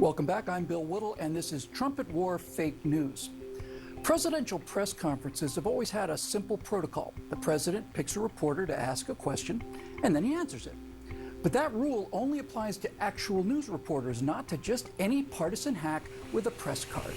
Welcome back. I'm Bill Whittle, and this is Trumpet War Fake News. Presidential press conferences have always had a simple protocol. The president picks a reporter to ask a question, and then he answers it. But that rule only applies to actual news reporters, not to just any partisan hack with a press card.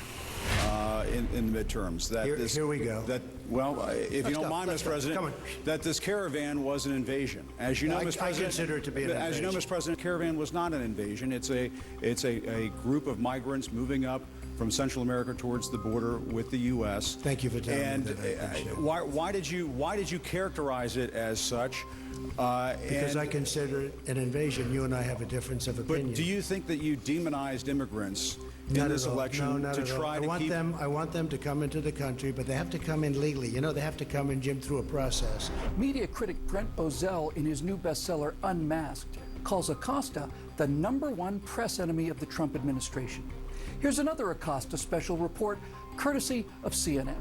In the midterms. Here we go. If you don't mind, Mr. President, that this caravan was an invasion. As you know, Mr. President, I consider it to be an invasion. As you know, Mr. President, caravan was not an invasion. It's a group of migrants moving up from Central America towards the border with the U.S. Thank you for telling me that. And why did you characterize it as such? Because I consider it an invasion. You and I have a difference of opinion. But do you think that you demonized immigrants in this election to try to keep? I want them to come into the country, but they have to come in legally. You know, they have to come in, Jim, through a process. Media critic Brent Bozell, in his new bestseller Unmasked, calls Acosta the #1 press enemy of the Trump administration. Here's another Acosta special report, courtesy of CNN.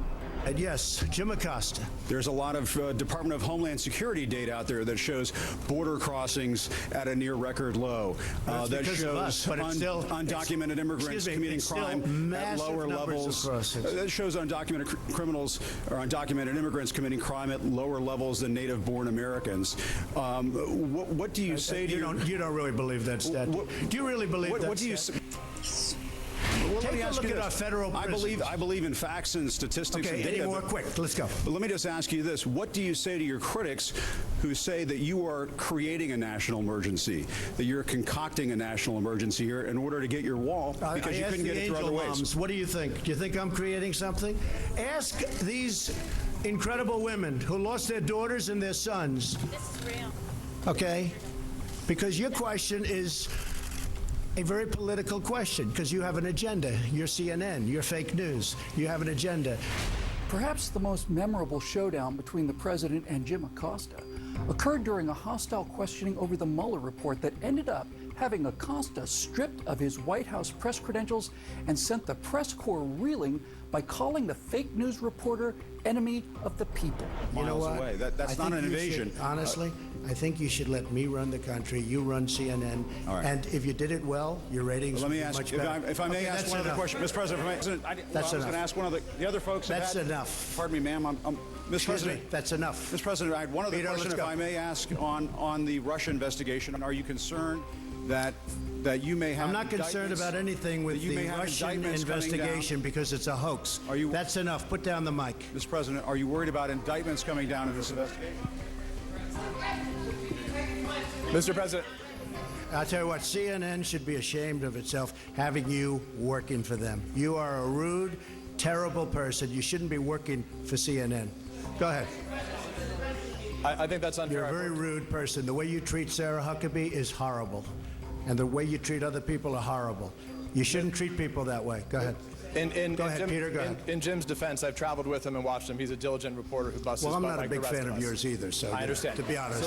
And yes, Jim Acosta. There's a lot of Department of Homeland Security data out there that shows border crossings at a near record low. That shows undocumented immigrants committing crime at lower levels. That shows undocumented criminals or undocumented immigrants committing crime at lower levels than native-born Americans. What do you say to you don't really believe that stat? Do you really believe that? What do you say? Well, Take a look at our federal prisons. I believe in facts and statistics and data. Any more quick? Let's go. But let me just ask you this. What do you say to your critics who say that you are creating a national emergency, that you're concocting a national emergency here in order to get your wall because you couldn't get it through other ways? What do you think? Do you think I'm creating something? Ask these incredible women who lost their daughters and their sons. This is real. Okay? Because your question is a very political question, because you have an agenda. You're CNN, you're fake news. You have an agenda. Perhaps the most memorable showdown between the president and Jim Acosta occurred during a hostile questioning over the Mueller report that ended up having Acosta stripped of his White House press credentials and sent the press corps reeling by calling the fake news reporter enemy of the people. You know what? Away. That's not an invasion. Honestly, I think you should let me run the country. You run CNN. All right. And if you did it well, your ratings would be much better. If I may ask one other question. Mr. President, I was going to ask one of the other folks. That's enough. Pardon me, ma'am. Mr. President, that's enough. Mr. President, I had one other question, if I may ask, on the Russia investigation. Are you concerned that you may have? I'm not concerned about anything with the Russian investigation because it's a hoax. That's enough. Put down the mic. Mr. President, are you worried about indictments coming down in this investigation? Mr. President. I'll tell you what, CNN should be ashamed of itself having you working for them. You are a rude, terrible person. You shouldn't be working for CNN. Go ahead. I think that's unfair. You're a very rude person. The way you treat Sarah Huckabee is horrible. And the way you treat other people are horrible. You shouldn't treat people that way. Go ahead. Go ahead, Peter, go ahead. In Jim's defense, I've traveled with him and watched him. He's a diligent reporter who busts his butt. Well, I'm not like a big fan of us. yours either, so I understand. To be honest.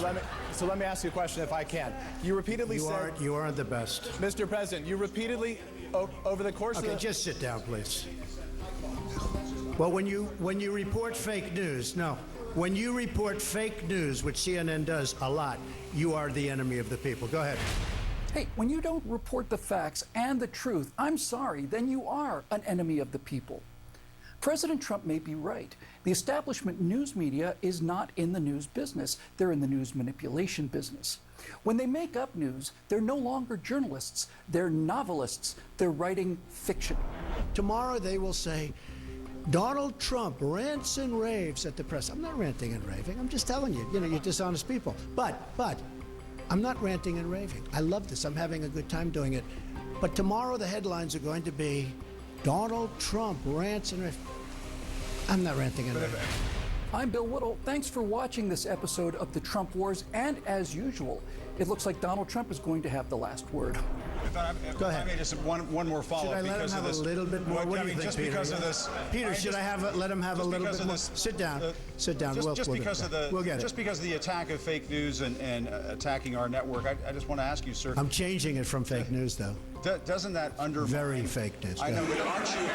So let me ask you a question if I can. You repeatedly said... You aren't the best. Mr. President, you repeatedly, over the course of the... Okay, just sit down, please. Well, when you report fake news, when you report fake news, which CNN does a lot, you are the enemy of the people. Go ahead. Hey, when you don't report the facts and the truth, I'm sorry, then you are an enemy of the people. President Trump may be right. The establishment news media is not in the news business. They're in the news manipulation business. When they make up news, they're no longer journalists. They're novelists. They're writing fiction. Tomorrow they will say, Donald Trump rants and raves at the press. I'm not ranting and raving. I'm just telling you, you're dishonest people. But I'm not ranting and raving. I love this. I'm having a good time doing it. But tomorrow the headlines are going to be Donald Trump rants and raves. I'm not ranting and raving. I'm Bill Whittle. Thanks for watching this episode of the Trump Wars. And as usual, it looks like Donald Trump is going to have the last word. Go ahead. I mean, just one more follow-up. Should I let him have a little bit more? What do you think, just Peter? Because of this, Peter, should I let him have a little bit more? Sit down. Sit down. Just because of the attack of fake news and attacking our network, I just want to ask you, sir. I'm changing it from fake news, though. Doesn't that undermine? Very fake news. I know, but aren't you?